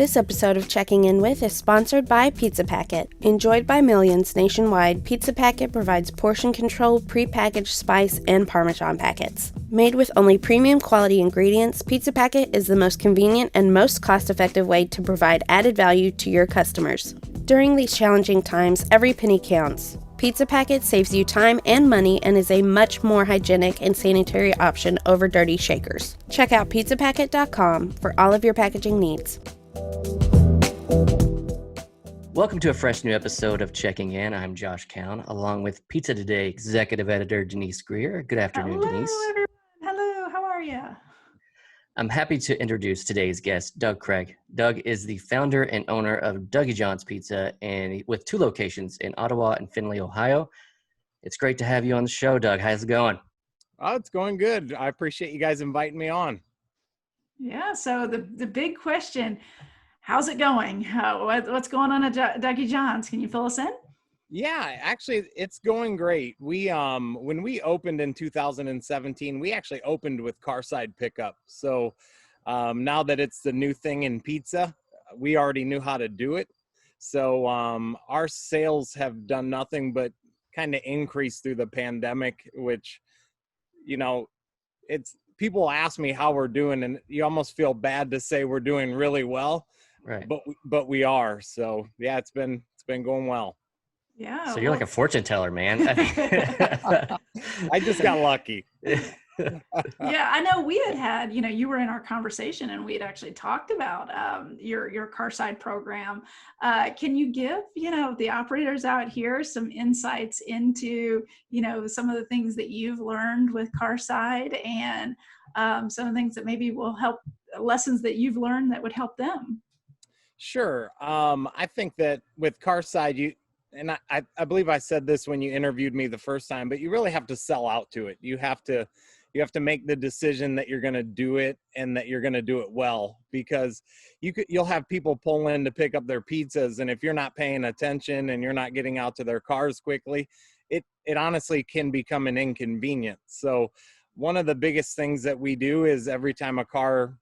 This episode of Checking In With is sponsored by Pizza Packet. Enjoyed by millions nationwide, Pizza Packet provides portion-controlled, prepackaged spice and Parmesan packets. Made with only premium quality ingredients, Pizza Packet is the most convenient and most cost-effective way to provide added value to your customers. During these challenging times, every penny counts. Pizza Packet saves you time and money and is a much more hygienic and sanitary option over dirty shakers. Check out pizzapacket.com for all of your packaging needs. Welcome to a fresh new episode of Checking In. I'm Josh Keown, along with Pizza Today executive editor Denise Greer. Good afternoon, Hello, Denise. everyone. Hello, how are you? I'm happy to introduce today's guest, Doug Craig. Doug is the founder and owner of Dougie John's Pizza, and with 2 locations in Ottawa and Findlay, Ohio. It's great to have you on the show, Doug. How's it going? Oh, it's going good. I appreciate you guys inviting me on. Yeah, so the big question, how's it going? What's going on at Dougie John's? Can you fill us in? Yeah, actually, it's going great. We when we opened in 2017, we actually opened with carside pickup. So now that it's the new thing in pizza, we already knew how to do it. So our sales have done nothing but kind of increase through the pandemic, which, you know, it's people ask me how we're doing, and you almost feel bad to say we're doing really well, Right. But we are. So yeah, it's been going well. Yeah. So you're like a fortune teller, man. I just got lucky. Yeah, I know we had, you were in our conversation and we had actually talked about your carside program. Can you give, the operators out here some insights into, some of the things that you've learned with carside and some of the things that maybe will help, lessons that you've learned that would help them? Sure. I think that with carside, I believe I said this when you interviewed me the first time, but you really have to sell out to it. You have to make the decision that you're going to do it and that you're going to do it well, because you'll have people pull in to pick up their pizzas. And if you're not paying attention and you're not getting out to their cars quickly, it honestly can become an inconvenience. So one of the biggest things that we do is every time a car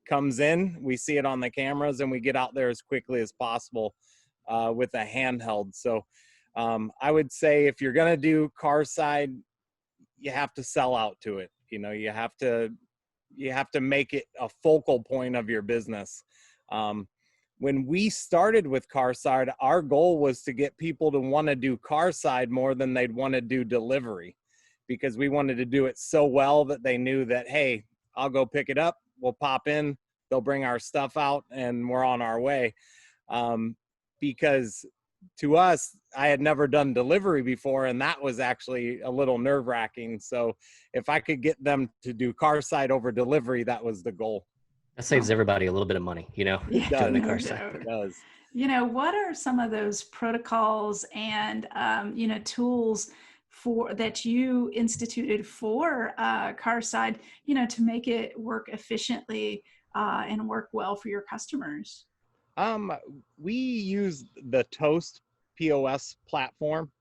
comes in, we see it on the cameras and we get out there as quickly as possible with a handheld. So I would say if you're going to do carside, you have to sell out to it. You have to make it a focal point of your business. When we started with carside, our goal was to get people to want to do carside more than they'd want to do delivery, because we wanted to do it so well that they knew that, hey, I'll go pick it up, we'll pop in, they'll bring our stuff out, and we're on our way. Because to us, I had never done delivery before, and that was actually a little nerve-wracking. So if I could get them to do carside over delivery, that was the goal. That saves everybody a little bit of money, Yeah, doing the carside. It does. What are some of those protocols and, tools that you instituted for carside, to make it work efficiently and work well for your customers? We use the Toast POS platform,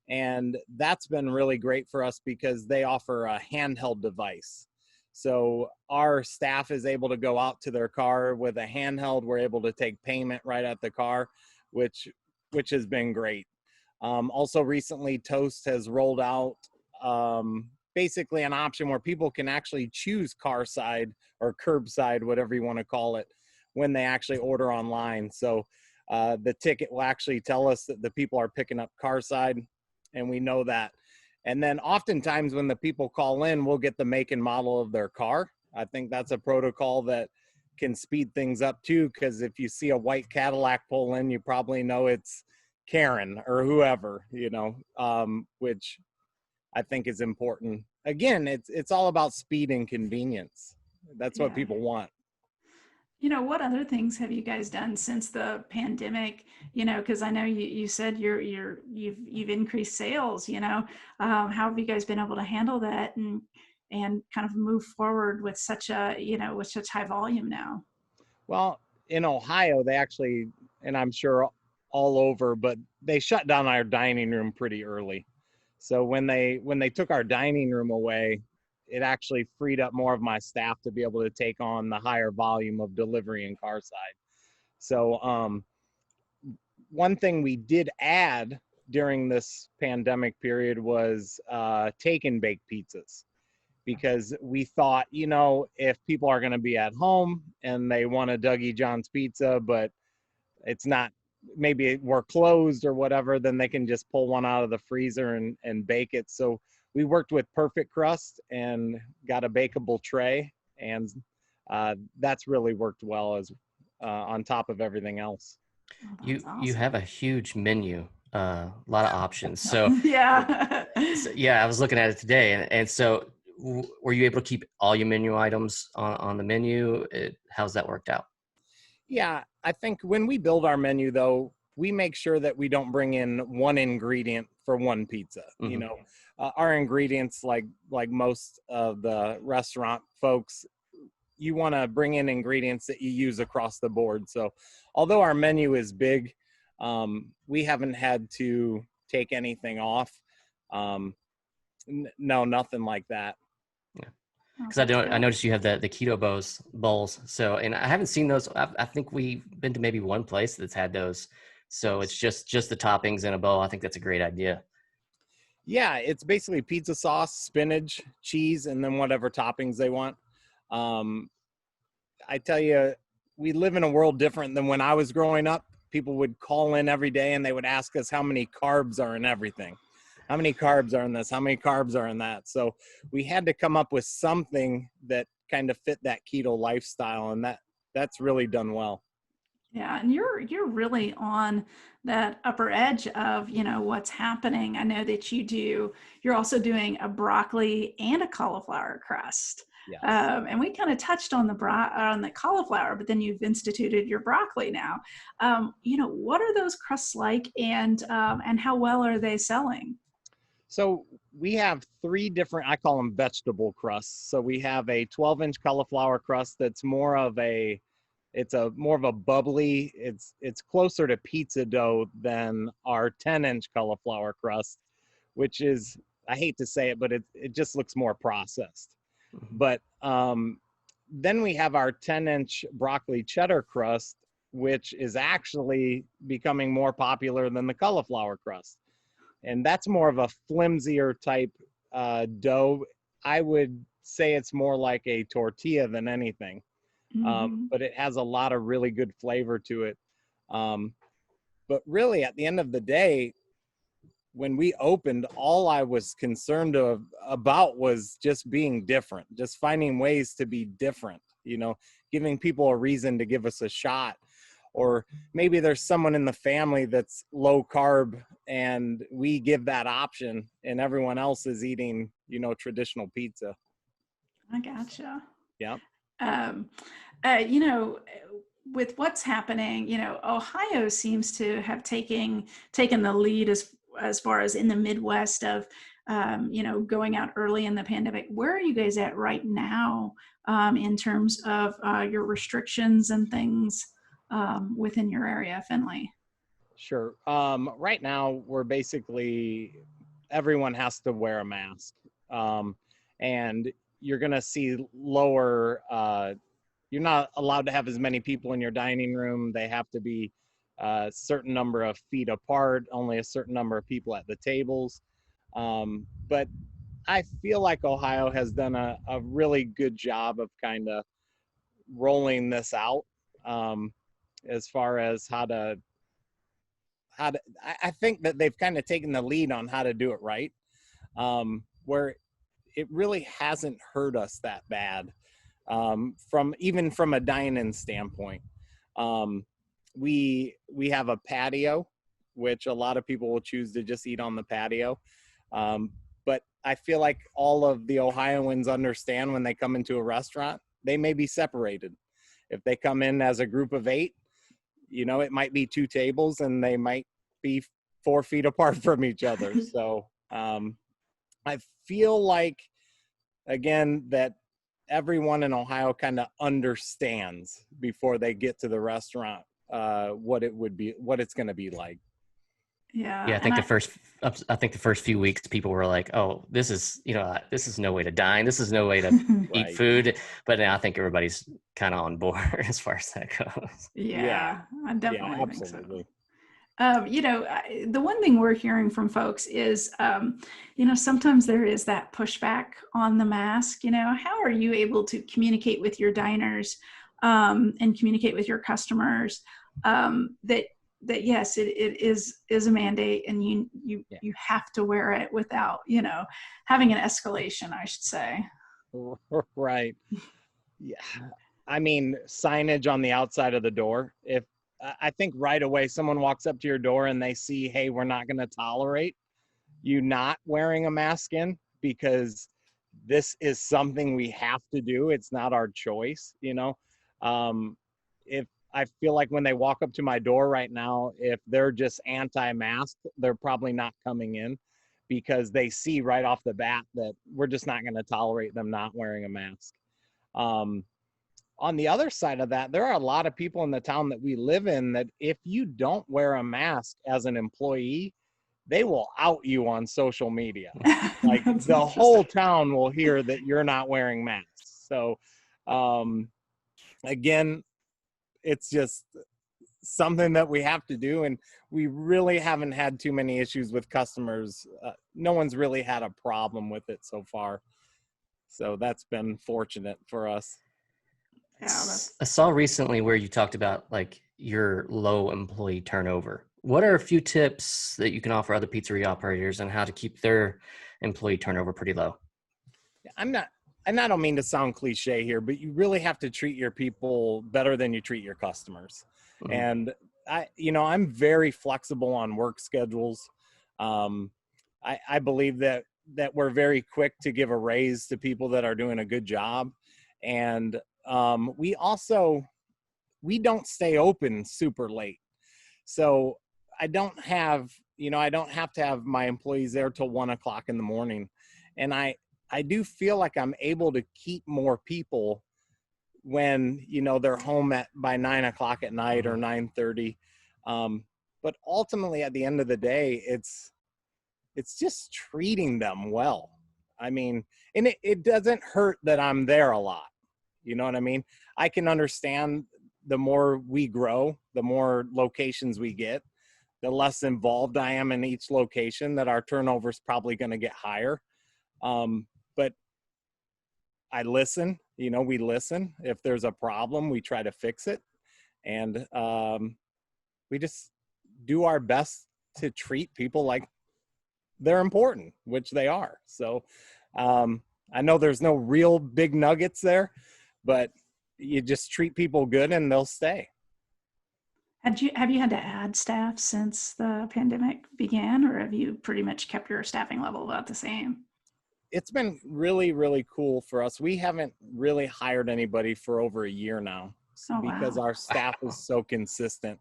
and that's been really great for us because they offer a handheld device. So our staff is able to go out to their car with a handheld. We're able to take payment right at the car, which has been great. Also recently, Toast has rolled out basically an option where people can actually choose carside or curbside, whatever you want to call it, when they actually order online. So the ticket will actually tell us that the people are picking up carside, and we know that. And then oftentimes when the people call in, we'll get the make and model of their car. I think that's a protocol that can speed things up too, because if you see a white Cadillac pull in, you probably know it's Karen or whoever, which I think is important. Again, it's all about speed and convenience. That's what people want. What other things have you guys done since the pandemic? Because I know you said you've increased sales. How have you guys been able to handle that and kind of move forward with such with such high volume now? Well, in Ohio, they actually, and I'm sure all over, but they shut down our dining room pretty early. So when they took our dining room away, it actually freed up more of my staff to be able to take on the higher volume of delivery and carside. So one thing we did add during this pandemic period was take and bake pizzas, because we thought, if people are going to be at home and they want a Dougie John's pizza, but it's not, maybe we're closed or whatever, then they can just pull one out of the freezer and bake it. So we worked with Perfect Crust and got a bakeable tray, and that's really worked well as on top of everything else. Oh, You awesome. have a huge menu, a lot of options. So yeah. yeah, I was looking at it today, and so were you able to keep all your menu items on the menu? How's that worked out? Yeah, I think when we build our menu, though, we make sure that we don't bring in one ingredient for one pizza. Mm-hmm. Our ingredients, like most of the restaurant folks, you want to bring in ingredients that you use across the board. So although our menu is big, we haven't had to take anything off. No, nothing like that. Because I noticed you have the keto bowls. So, and I haven't seen those. I think we've been to maybe one place that's had those. So it's just the toppings in a bowl. I think that's a great idea. Yeah, it's basically pizza sauce, spinach, cheese, and then whatever toppings they want. I tell you, we live in a world different than when I was growing up. People would call in every day and they would ask us how many carbs are in everything. How many carbs are in this? How many carbs are in that? So we had to come up with something that kind of fit that keto lifestyle, and that's really done well. Yeah, and you're really on that upper edge of, what's happening. I know that you're also doing a broccoli and a cauliflower crust. Yes. And we kind of touched on the cauliflower, but then you've instituted your broccoli now. What are those crusts like, and how well are they selling? So we have 3 different, I call them vegetable crusts. So we have a 12-inch cauliflower crust that's more of a bubbly, it's closer to pizza dough than our 10-inch cauliflower crust, which is, I hate to say it, but it just looks more processed. Mm-hmm. But then we have our 10-inch broccoli cheddar crust, which is actually becoming more popular than the cauliflower crust. And that's more of a flimsier type dough. I would say it's more like a tortilla than anything. Mm-hmm. But it has a lot of really good flavor to it. But really, at the end of the day, when we opened, all I was concerned about was just being different, just finding ways to be different, giving people a reason to give us a shot. Or maybe there's someone in the family that's low carb and we give that option, and everyone else is eating, traditional pizza. I gotcha. Yeah. With what's happening, Ohio seems to have taken the lead as far as in the Midwest of, going out early in the pandemic. Where are you guys at right now in terms of your restrictions and things within your area, Findlay? Sure. Right now, we're basically, everyone has to wear a mask. And you're going to see lower, you're not allowed to have as many people in your dining room. They have to be a certain number of feet apart, only a certain number of people at the tables. But I feel like Ohio has done a really good job of kind of rolling this out as far as how to, I think that they've kind of taken the lead on how to do it right, where it really hasn't hurt us that bad. From a dine-in standpoint, we have a patio, which a lot of people will choose to just eat on the patio. But I feel like all of the Ohioans understand when they come into a restaurant, they may be separated. If they come in as a group of 8, it might be 2 tables and they might be 4 feet apart from each other. So I feel like, again, that everyone in Ohio kind of understands before they get to the restaurant what it's going to be like. Yeah. Yeah, I think the first few weeks people were like, "Oh, this is no way to dine. This is no way to eat Right. food." But now I think everybody's kind of on board as far as that goes. Yeah, I definitely Yeah, think so. absolutely. The one thing we're hearing from folks is, sometimes there is that pushback on the mask. How are you able to communicate with your diners and communicate with your customers that yes, it is a mandate, and you have to wear it without having an escalation, I should say. Right. Yeah. I mean, signage on the outside of the door. If I think right away someone walks up to your door and they see, hey, we're not going to tolerate you not wearing a mask in, because this is something we have to do. It's not our choice, If I feel like when they walk up to my door right now, if they're just anti-mask, they're probably not coming in, because they see right off the bat that we're just not going to tolerate them not wearing a mask. On the other side of that, there are a lot of people in the town that we live in that if you don't wear a mask as an employee, they will out you on social media. Like the whole town will hear that you're not wearing masks. So again, it's just something that we have to do, and we really haven't had too many issues with customers. No one's really had a problem with it so far. So that's been fortunate for us. Yeah, I saw recently where you talked about like your low employee turnover. What are a few tips that you can offer other pizzeria operators on how to keep their employee turnover pretty low? And I don't mean to sound cliche here, but you really have to treat your people better than you treat your customers. Mm-hmm. And I'm very flexible on work schedules. I believe that we're very quick to give a raise to people that are doing a good job. And we don't stay open super late. So I don't have to have my employees there till 1:00 in the morning. And I do feel like I'm able to keep more people when, they're home by 9:00 at night or 9:30. But ultimately at the end of the day, it's just treating them well. I mean, and it doesn't hurt that I'm there a lot. You know what I mean? I can understand the more we grow, the more locations we get, the less involved I am in each location, that our turnover is probably going to get higher. But I listen, we listen. If there's a problem, we try to fix it. And we just do our best to treat people like they're important, which they are. So I know there's no real big nuggets there, but you just treat people good and they'll stay. Have you had to add staff since the pandemic began, or have you pretty much kept your staffing level about the same? It's been really, really cool for us. We haven't really hired anybody for over a year now because our staff is so consistent.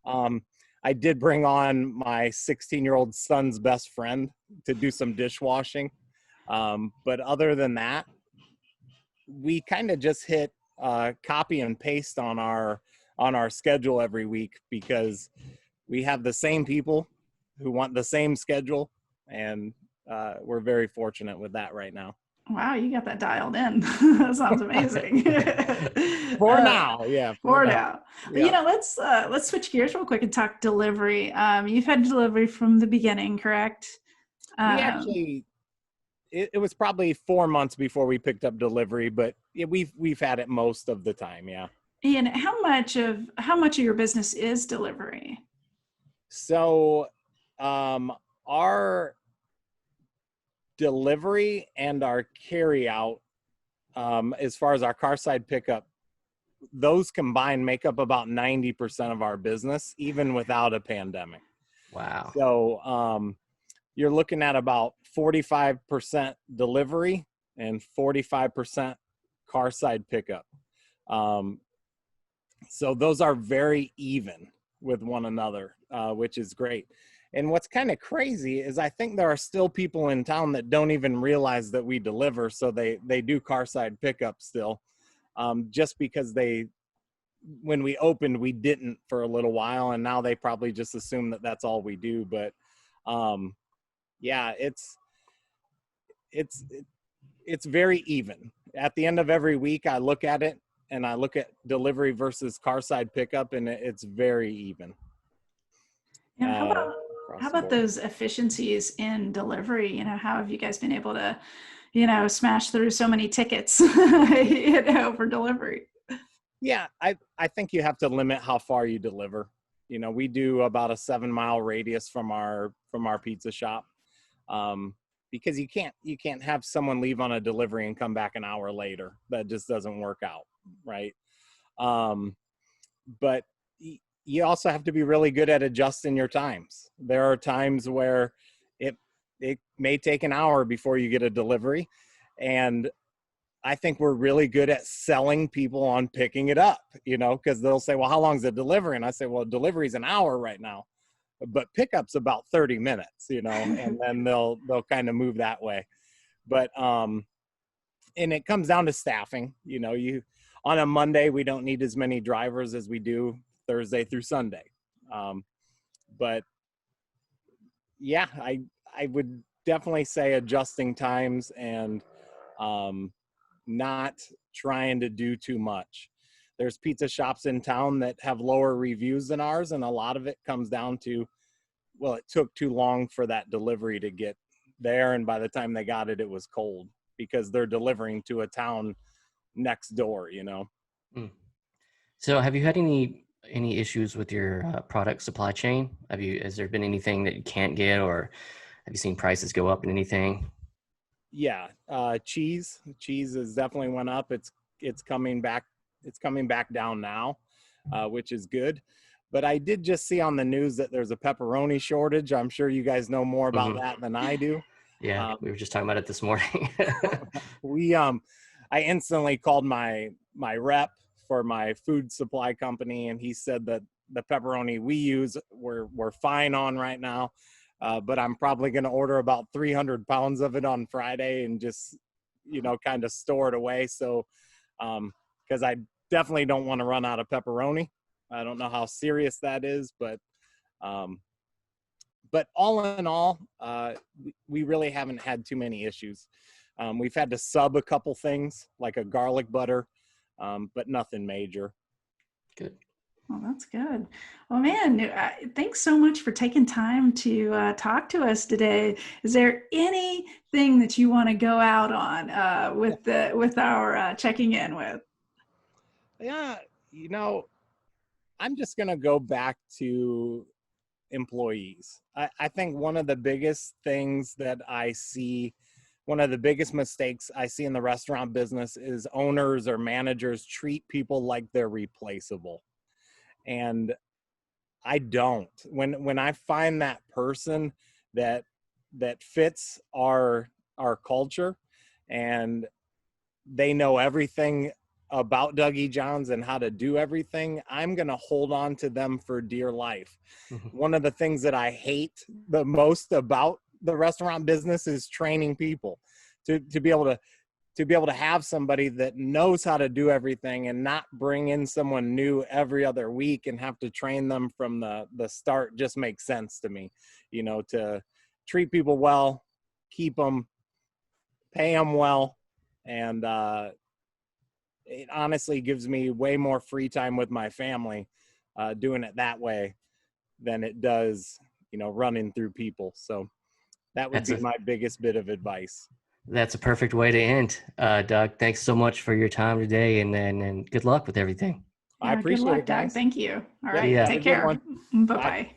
I did bring on my 16-year-old son's best friend to do some dishwashing. But other than that, we kind of just hit copy and paste on our schedule every week, because we have the same people who want the same schedule, and we're very fortunate with that right now. Wow, you got that dialed in. That sounds amazing. For now, yeah. For now. Yeah. Let's switch gears real quick and talk delivery. You've had delivery from the beginning, correct? We actually, it was probably 4 months before we picked up delivery, but we've had it most of the time, yeah. And how much of your business is delivery? So, our delivery and our carry out, as far as our car side pickup, those combined make up about 90% of our business, even without a pandemic. Wow. So you're looking at about 45% delivery and 45% car side pickup. So those are very even with one another, which is great. And what's kind of crazy is I think there are still people in town that don't even realize that we deliver. So they do car side pickup still, just because they when we opened, we didn't for a little while, and now they probably just assume that that's all we do. But yeah, it's very even. At the end of every week, I look at it and I look at delivery versus car side pickup, and it's very even. Yeah, how about those efficiencies in delivery? You know, how have you guys been able to, you know, smash through so many tickets, you know, for delivery? Yeah, I think you have to limit how far you deliver. You know, we do about a 7-mile radius from our pizza shop, because you can't have someone leave on a delivery and come back an hour later. That just doesn't work out, right? But you also have to be really good at adjusting your times. There are times where it may take an hour before you get a delivery, and I think we're really good at selling people on picking it up, you know, because they'll say, well, how long is the delivery? And I say, well, delivery's an hour right now, but pickup's about 30 minutes, you know, and then they'll kind of move that way. But, and it comes down to staffing. You know, on a Monday, we don't need as many drivers as we do Thursday through Sunday. But yeah, I would definitely say adjusting times and, not trying to do too much. There's pizza shops in town that have lower reviews than ours, and a lot of it comes down to, well, it took too long for that delivery to get there, and by the time they got it, it was cold because they're delivering to a town next door, you know. So have you had any issues with your product supply chain? Has there been anything that you can't get, or have you seen prices go up in anything? Yeah, cheese has definitely went up. It's coming back down now, which is good. But I did just see on the news that there's a pepperoni shortage. I'm sure you guys know more about that than I do. Yeah, we were just talking about it this morning. I instantly called my rep for my food supply company, and he said that the pepperoni we use we're fine on right now. But I'm probably going to order about 300 pounds of it on Friday and just, you know, kind of store it away. So, because I definitely don't want to run out of pepperoni. I don't know how serious that is, but all in all, we really haven't had too many issues. We've had to sub a couple things like a garlic butter, but nothing major. Good. Well, that's good. Well, man, thanks so much for taking time to talk to us today. Is there anything that you want to go out on with our checking in with? Yeah, you know, I'm just going to go back to employees. I think one of the biggest things that I see, one of the biggest mistakes I see in the restaurant business is owners or managers treat people like they're replaceable. And I don't. When I find that person that fits our culture and they know everything about Dougie John's and how to do everything, I'm going to hold on to them for dear life. One of the things that I hate the most about the restaurant business is training people to be able to have somebody that knows how to do everything and not bring in someone new every other week and have to train them from the start just makes sense to me. You know, to treat people well, keep them, pay them well, and it honestly gives me way more free time with my family doing it that way than it does, you know, running through people. So that would be my biggest bit of advice. That's a perfect way to end. Doug, thanks so much for your time today, and good luck with everything. I appreciate good luck, it, guys. Doug. Thank you. All right. Yeah. Take care. Bye-bye.